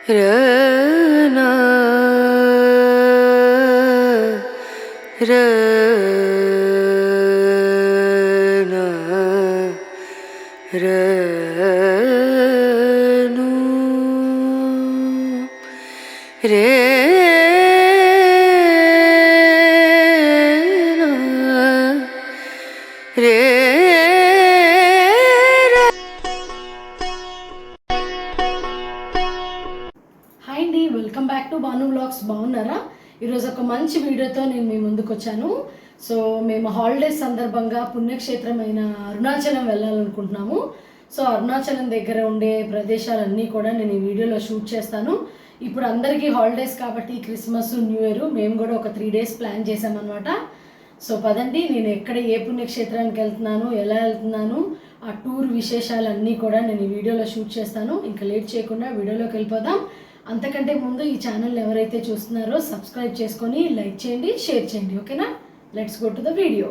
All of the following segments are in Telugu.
रना रना रनु रे హాయ్ అండి, welcome back to Banu vlogs. బాగున్నారా? ఈరోజు ఒక మంచి వీడియోతో నేను మీ ముందుకు వచ్చాను. సో మేము హాలిడేస్ సందర్భంగా పుణ్యక్షేత్రమైన అరుణాచలం వెళ్ళాలనుకుంటున్నాము. సో అరుణాచలం దగ్గర ఉండే ప్రదేశాలన్నీ కూడా నేను ఈ వీడియోలో షూట్ చేస్తాను. ఇప్పుడు అందరికీ హాలిడేస్ కాబట్టి క్రిస్మస్, న్యూ ఇయర్ మేము కూడా ఒక 3 days ప్లాన్ చేసామన్నమాట. సో పదండి, నేను ఎక్కడ ఏ పుణ్యక్షేత్రానికి వెళ్తున్నాను, ఎలా వెళ్తున్నాను, ఆ టూర్ విశేషాలన్నీ కూడా నేను ఈ వీడియోలో షూట్ చేస్తాను. ఇంకా లేట్ చేయకుండా వీడియోలోకి వెళ్ళిపోదాం. అంతకంటే ముందు ఈ ఛానల్ ఎవరైతే చూస్తున్నారో సబ్స్క్రైబ్ చేసుకొని లైక్ చేయండి, షేర్ చేయండి. ఓకేనా? Let's go to the video.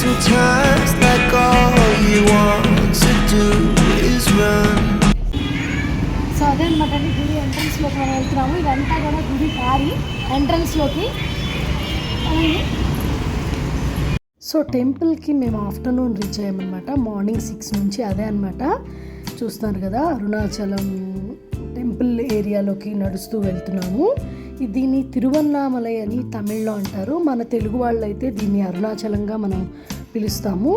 Sometimes like all you want to do is run. So అదే అనమాట అండి, గుడి ఎంట్రన్స్లోకి మనం వెళ్తున్నాము. ఇదంతా కూడా గుడి దారి ఎంట్రన్స్లోకి. సో టెంపుల్కి మేము ఆఫ్టర్నూన్ రీచ్ అయ్యామన్నమాట. మార్నింగ్ 6 నుంచి అదే అనమాట. చూస్తున్నారు కదా, అరుణాచలం టెంపుల్ ఏరియాలోకి నడుస్తూ వెళ్తున్నాము. దీన్ని తిరువన్నామలై అని తమిళ్లో అంటారు. మన తెలుగు వాళ్ళు అయితే దీన్ని అరుణాచలంగా మనం పిలుస్తాము.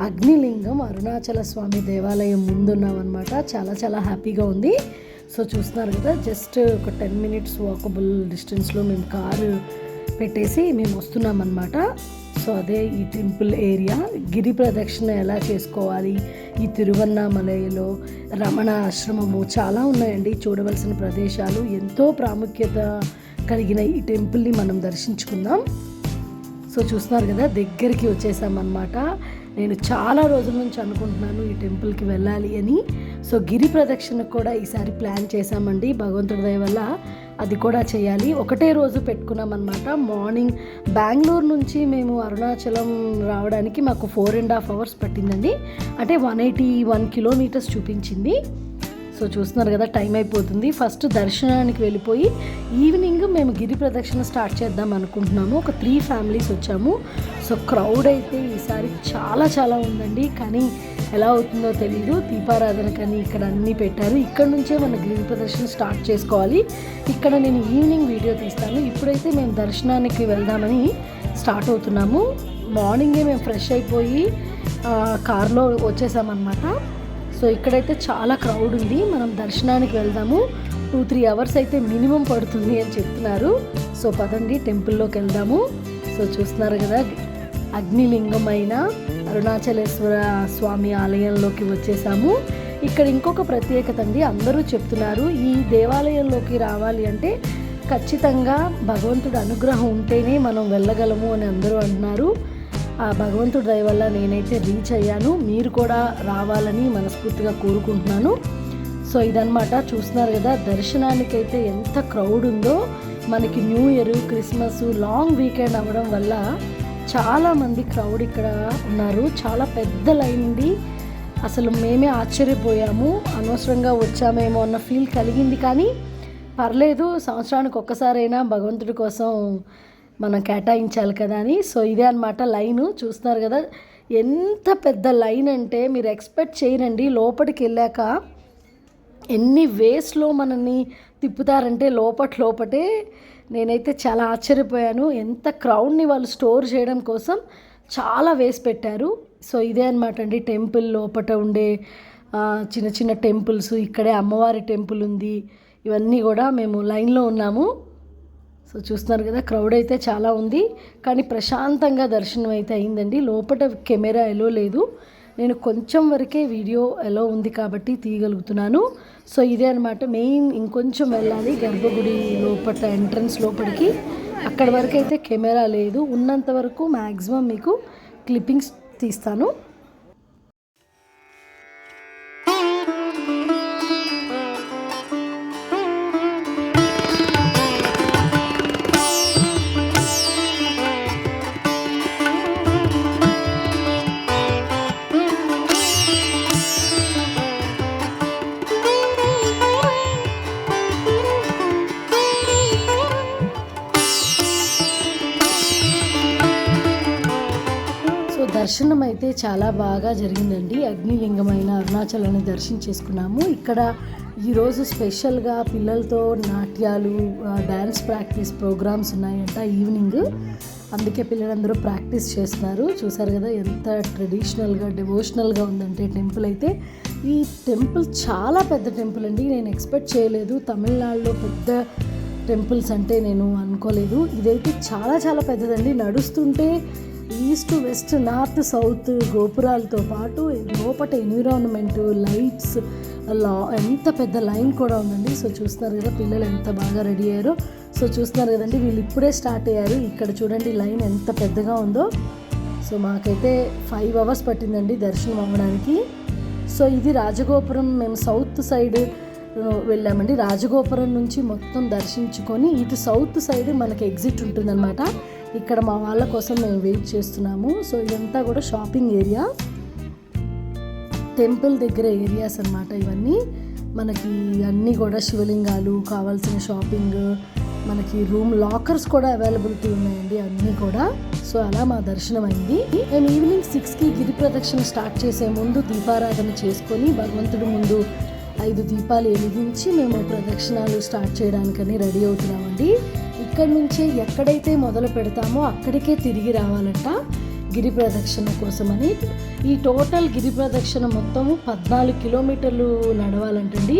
అగ్నిలింగం అరుణాచల స్వామి దేవాలయం ముందున్నామన్నమాట. చాలా చాలా హ్యాపీగా ఉంది. సో చూస్తున్నారు కదా, జస్ట్ ఒక 10 minutes వాకబుల్ డిస్టెన్స్లో మేము కారు పెట్టేసి మేము వస్తున్నామన్నమాట. సో అదే ఈ టెంపుల్ ఏరియా. గిరి ప్రదక్షిణ ఎలా చేసుకోవాలి, ఈ తిరువన్నామలైలో రమణ ఆశ్రమము చాలా ఉన్నాయండి చూడవలసిన ప్రదేశాలు. ఎంతో ప్రాముఖ్యత కలిగిన ఈ టెంపుల్ని మనం దర్శించుకుందాం. సో చూస్తున్నారు కదా, దగ్గరికి వచ్చేసామన్నమాట. నేను చాలా రోజుల నుంచి అనుకుంటున్నాను ఈ టెంపుల్కి వెళ్ళాలి అని. సో గిరి ప్రదక్షిణకు కూడా ఈసారి ప్లాన్ చేశామండి. భగవంతుడి దయ వల్ల అది కూడా చేయాలి. ఒకటే రోజు పెట్టుకున్నామన్నమాట. మార్నింగ్ బెంగళూరు నుంచి మేము అరుణాచలం రావడానికి మాకు 4.5 hours పట్టిందండి. అంటే 181 kilometers చూపించింది. సో చూస్తున్నారు కదా, టైం అయిపోతుంది. ఫస్ట్ దర్శనానికి వెళ్ళిపోయి ఈవినింగ్ మేము గిరి ప్రదక్షిణ స్టార్ట్ చేద్దాం అనుకుంటున్నాము. ఒక 3 families వచ్చాము. సో క్రౌడ్ అయితే ఈసారి చాలా చాలా ఉందండి. కానీ ఎలా అవుతుందో తెలియదు. దీపారాధన కానీ ఇక్కడ అన్నీ పెట్టారు. ఇక్కడ నుంచే మన గిరి ప్రదక్షిణ స్టార్ట్ చేసుకోవాలి. ఇక్కడ నేను ఈవినింగ్ వీడియో తీస్తాను. ఇప్పుడైతే మేము దర్శనానికి వెళ్దామని స్టార్ట్ అవుతున్నాము. మార్నింగే మేము ఫ్రెష్ అయిపోయి కార్లో వచ్చేసామన్నమాట. సో ఇక్కడైతే చాలా క్రౌడ్ ఉంది. మనం దర్శనానికి వెళ్దాము. 2-3 hours అయితే మినిమం పడుతుంది అని చెప్తున్నారు. సో పదండి, టెంపుల్లోకి వెళ్దాము. సో చూస్తున్నారు కదా, అగ్నిలింగమైన అరుణాచలేశ్వర స్వామి ఆలయంలోకి వచ్చేసాము. ఇక్కడ ఇంకొక ప్రత్యేకత అండి, అందరూ చెప్తున్నారు ఈ దేవాలయంలోకి రావాలి అంటే ఖచ్చితంగా భగవంతుడి అనుగ్రహం ఉంటేనే మనం వెళ్ళగలము అని అందరూ అంటున్నారు. ఆ భగవంతుడి దయ వల్ల నేనైతే రీచ్ అయ్యాను. మీరు కూడా రావాలని మనస్ఫూర్తిగా కోరుకుంటున్నాను. సో ఇదన్నమాట. చూస్తున్నారు కదా, దర్శనానికైతే ఎంత క్రౌడ్ ఉందో. మనకి new year, Christmas long weekend అవ్వడం వల్ల చాలామంది క్రౌడ్ ఇక్కడ ఉన్నారు. చాలా పెద్ద లైన్ ఉంది. అసలు మేమే ఆశ్చర్యపోయాము. అనవసరంగా వచ్చామేమో అన్న ఫీల్ కలిగింది. కానీ పర్లేదు, సంవత్సరానికి ఒక్కసారైనా భగవంతుడి కోసం మనం కేటాయించాలి కదా అని. సో ఇదే అనమాట లైను. చూస్తున్నారు కదా, ఎంత పెద్ద లైన్ అంటే మీరు ఎక్స్పెక్ట్ చేయరండి. లోపలికి వెళ్ళాక ఎన్ని వేస్లో మనల్ని తిప్పుతారంటే లోపటే నేనైతే చాలా ఆశ్చర్యపోయాను. ఎంత క్రౌడ్ని వాళ్ళు స్టోర్ చేయడం కోసం చాలా వేస్ పెట్టారు. సో ఇదే అనమాట అండి టెంపుల్ లోపట ఉండే చిన్న చిన్న టెంపుల్స్. ఇక్కడే అమ్మవారి టెంపుల్ ఉంది. ఇవన్నీ కూడా మేము లైన్లో ఉన్నాము. సో చూస్తున్నారు కదా, క్రౌడ్ అయితే చాలా ఉంది. కానీ ప్రశాంతంగా దర్శనం అయితే అయిందండి. లోపల కెమెరా ఎలో లేదు. నేను కొంచెం వరకే వీడియో ఎలో ఉంది కాబట్టి తీయగలుగుతున్నాను. సో ఇదే అనమాట మెయిన్. ఇంకొంచెం వెళ్ళాలి గర్భగుడి లోపల ఎంట్రన్స్ లోపలికి. అక్కడి వరకు అయితే కెమెరా లేదు. ఉన్నంత వరకు మ్యాక్సిమం మీకు క్లిప్పింగ్స్ తీస్తాను. చాలా బాగా జరిగిందండి. అగ్నిలింగమైన అరుణాచలాన్ని దర్శించేసుకున్నాము. ఇక్కడ ఈరోజు స్పెషల్గా పిల్లలతో నాట్యాలు, డ్యాన్స్ ప్రాక్టీస్ ప్రోగ్రామ్స్ ఉన్నాయంట ఈవినింగ్. అందుకే పిల్లలందరూ ప్రాక్టీస్ చేస్తున్నారు. చూసారు కదా ఎంత ట్రెడిషనల్గా డివోషనల్గా ఉందంటే టెంపుల్ అయితే. ఈ టెంపుల్ చాలా పెద్ద టెంపుల్ అండి. నేను ఎక్స్పెక్ట్ చేయలేదు తమిళనాడులో పెద్ద టెంపుల్స్ అంటే నేను అనుకోలేదు. ఇదైతే చాలా చాలా పెద్దదండి. నడుస్తుంటే ఈస్ట్ వెస్ట్ నార్త్ సౌత్ గోపురాలతో పాటు లోపల ఎన్విరాన్మెంట్ లైట్స్ ఎంత పెద్ద లైన్ కూడా ఉందండి. సో చూస్తున్నారు కదా పిల్లలు ఎంత బాగా రెడీ అయ్యారో. సో చూస్తున్నారు కదండి వీళ్ళు ఇప్పుడే స్టార్ట్ అయ్యారు. ఇక్కడ చూడండి లైన్ ఎంత పెద్దగా ఉందో. సో మాకైతే 5 hours పట్టిందండి దర్శనం అవ్వడానికి. సో ఇది రాజగోపురం. మేము సౌత్ సైడ్ వెళ్ళామండి. రాజగోపురం నుంచి మొత్తం దర్శించుకొని ఇటు సౌత్ సైడ్ మనకి ఎగ్జిట్ ఉంటుందన్నమాట. ఇక్కడ మా వాళ్ళ కోసం మేము వెయిట్ చేస్తున్నాము. సో ఇదంతా కూడా షాపింగ్ ఏరియా, టెంపుల్ దగ్గర ఏరియాస్ అన్నమాట. ఇవన్నీ మనకి అన్నీ కూడా శివలింగాలు, కావాల్సిన షాపింగ్, మనకి రూమ్ లాకర్స్ కూడా అవైలబిలిటీ ఉన్నాయండి అన్నీ కూడా. సో అలా మా దర్శనం అయింది. మేము ఈవినింగ్ 6కి గిరి ప్రదక్షిణ స్టార్ట్ చేసే ముందు దీపారాధన చేసుకొని భగవంతుడి ముందు 5 దీపాలు వెలిగించి మేము ప్రదక్షిణాలు స్టార్ట్ చేయడానికని రెడీ అవుతున్నామండి. ఇక్కడ నుంచే ఎక్కడైతే మొదలు పెడతామో అక్కడికే తిరిగి రావాలంట గిరి ప్రదక్షిణ కోసమని. ఈ టోటల్ గిరి ప్రదక్షిణ మొత్తము 14 కిలోమీటర్లు నడవాలంటండి.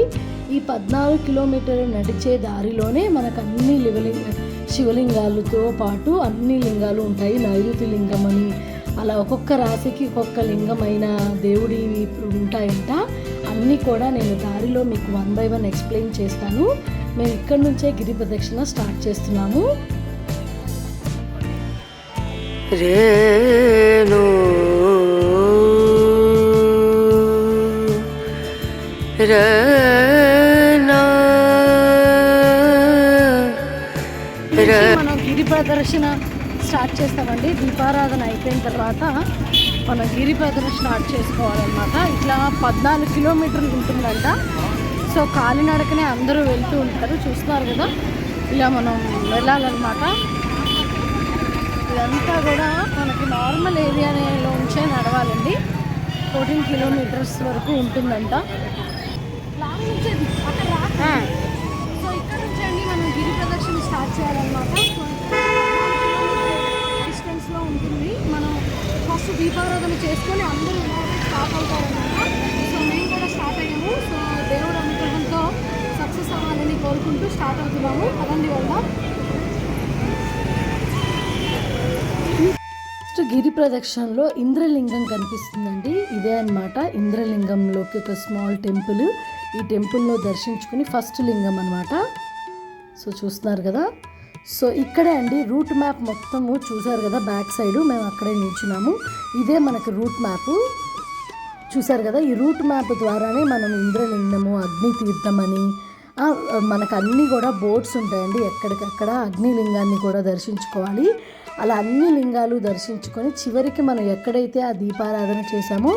ఈ 14 కిలోమీటర్లు నడిచే దారిలోనే మనకు అన్ని శివలింగాలతో పాటు అన్ని లింగాలు ఉంటాయి. నైరుతి లింగం అని అలా ఒక్కొక్క రాశికి ఒక్కొక్క లింగమైన దేవుడి ఉంటాయంట. అన్నీ కూడా నేను దారిలో మీకు 1 by 1 ఎక్స్ప్లెయిన్ చేస్తాను. మేము ఇక్కడ నుంచే గిరి ప్రదక్షిణ స్టార్ట్ చేస్తున్నాము. రేణు మనం గిరి ప్రదర్శన స్టార్ట్ చేస్తామండి. దీపారాధన అయిపోయిన తర్వాత మనం గిరి ప్రదర్శన స్టార్ట్ చేసుకోవాలన్నమాట. ఇట్లా 14 కిలోమీటర్లు ఉంటుందంట. సో కాలినడకనే అందరూ వెళ్తూ ఉంటారు. చూస్తున్నారు కదా ఇలా మనం వెళ్ళాలన్నమాట. ఇదంతా కూడా మనకి నార్మల్ ఏరియాలోంచే నడవాలండి. 14 కిలోమీటర్స్ వరకు ఉంటుందంట. సో ఇక్కడ నుంచి అండి మనం గిరి ప్రదక్షిణ స్టార్ట్ చేయాలన్నమాట. డిస్టెన్స్లో ఉంటుంది. మనం ఫస్ట్ దీపారాధన చేసుకొని అందరూ స్టార్ట్ అవుతారన్నమాట. సో మేము కూడా స్టార్ట్ అయ్యాము. సో దేవుడు అనుగ్రహంతో సక్సెస్ అవ్వాలని కోరుకుంటూ స్టార్ట్ అవుతున్నాము. అదండి వెళ్దాం. నెక్స్ట్ గిరి ప్రదక్షిణలో ఇంద్రలింగం కనిపిస్తుందండి. ఇదే అన్నమాట ఇంద్రలింగంలోకి ఒక స్మాల్ టెంపుల్. ఈ టెంపుల్లో దర్శించుకుని ఫస్ట్ లింగం అన్నమాట. సో చూస్తున్నారు కదా. సో ఇక్కడే అండి రూట్ మ్యాప్ మొత్తము చూసారు కదా. బ్యాక్ సైడ్ మేము అక్కడే నిల్చున్నాము. ఇదే మనకి రూట్ మ్యాప్ చూసారు కదా. ఈ రూట్ మ్యాప్ ద్వారానే మనం ఇంద్రలింగము, అగ్ని తీర్థం అని మనకు అన్నీ కూడా బోర్డ్స్ ఉంటాయండి. ఎక్కడికక్కడ అగ్నిలింగాన్ని కూడా దర్శించుకోవాలి. అలా అన్ని లింగాలు దర్శించుకొని చివరికి మనం ఎక్కడైతే ఆ దీపారాధన చేసామో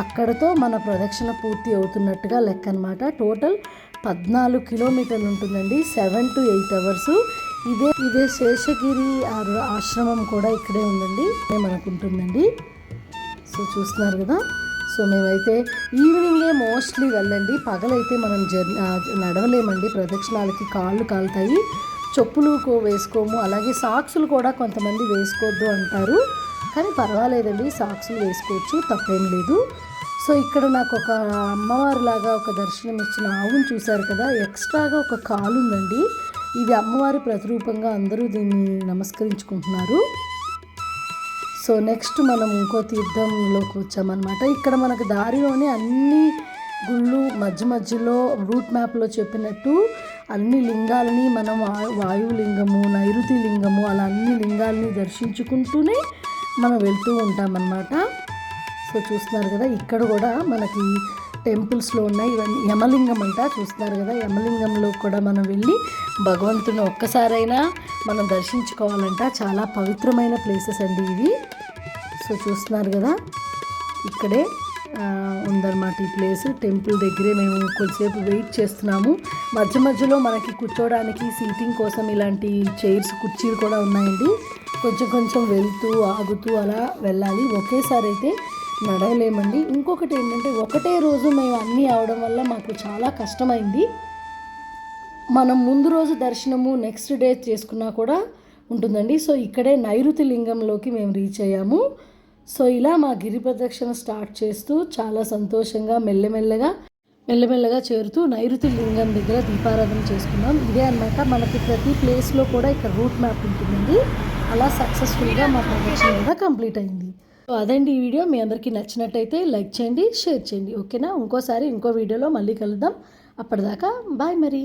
అక్కడతో మన ప్రదక్షిణ పూర్తి అవుతున్నట్టుగా లెక్క అనమాట. టోటల్ 14 కిలోమీటర్లు ఉంటుందండి. 7 to 8 hours. ఇదే శేషగిరి ఆశ్రమం కూడా ఇక్కడే ఉందండి, మనకు ఉంటుందండి. సో చూస్తున్నారు కదా. సో మేమైతే ఈవినింగే మోస్ట్లీ వెళ్ళండి. పగలైతే మనం నడవలేమండి. ప్రదక్షిణాలకి కాళ్ళు కాలుతాయి. చెప్పులు వేసుకోము. అలాగే సాక్సులు కూడా కొంతమంది వేసుకోవద్దు అంటారు. కానీ పర్వాలేదండి, సాక్సులు వేసుకోవచ్చు, తప్పేం లేదు. సో ఇక్కడ నాకు ఒక అమ్మవారిలాగా ఒక దర్శనం ఇచ్చిన ఆవును చూశారు కదా. ఎక్స్ట్రాగా ఒక కాలు ఉందండి. ఇది అమ్మవారి ప్రతిరూపంగా అందరూ దీన్ని నమస్కరించుకుంటున్నారు. సో నెక్స్ట్ మనం ఇంకో తీర్థంలోకి వచ్చామన్నమాట. ఇక్కడ మనకు దారిలోనే అన్ని గుళ్ళు మధ్యలో రూట్ మ్యాప్లో చెప్పినట్టు అన్ని లింగాలని మనం వాయులింగము, నైరుతి లింగము అలా అన్ని లింగాలని దర్శించుకుంటూనే మనం వెళ్తూ ఉంటామన్నమాట. సో చూస్తున్నారు కదా. ఇక్కడ కూడా మనకి టెంపుల్స్లో ఉన్నాయి. ఇవన్నీ యమలింగం అంట. చూస్తున్నారు కదా. యమలింగంలో కూడా మనం వెళ్ళి భగవంతుని ఒక్కసారైనా మనం దర్శించుకోవాలంట. చాలా పవిత్రమైన ప్లేసెస్ అండి ఇవి. సో చూస్తున్నారు కదా. ఇక్కడే ఉందన్నమాట ఈ ప్లేస్. టెంపుల్ దగ్గరే మేము కొద్దిసేపు వెయిట్ చేస్తున్నాము. మధ్యలో మనకి కూర్చోడానికి సీటింగ్ కోసం ఇలాంటి చైర్స్, కుర్చీలు కూడా ఉన్నాయండి. కొంచెం వెళ్తూ ఆగుతూ అలా వెళ్ళాలి. ఒకేసారి అయితే నడవలేమండి. ఇంకొకటి ఏంటంటే ఒకటే రోజు మేము అన్నీ అవడం వల్ల మాకు చాలా కష్టమైంది. మనం ముందు రోజు దర్శనము నెక్స్ట్ డే చేసుకున్నా కూడా ఉంటుందండి. సో ఇక్కడే నైరుతి లింగంలోకి మేము రీచ్ అయ్యాము. సో ఇలా మా గిరి ప్రదక్షిణ స్టార్ట్ చేస్తూ చాలా సంతోషంగా మెల్లమెల్లగా చేరుతూ నైరుతి లింగం దగ్గర దీపారాధన చేసుకున్నాం. ఇదే అన్నమాట, మనకి ప్రతి ప్లేస్లో కూడా ఇక్కడ రూట్ మ్యాప్ ఉంటుందండి. అలా సక్సెస్ఫుల్గా మా ప్రదక్షిణ కూడా కంప్లీట్ అయింది. సో అదండి ఈ వీడియో. మీ అందరికీ నచ్చినట్టయితే లైక్ చేయండి, షేర్ చేయండి. ఓకేనా? ఇంకో వీడియోలో మళ్ళీ కలుద్దాం. అప్పటిదాకా బాయ్ మరి.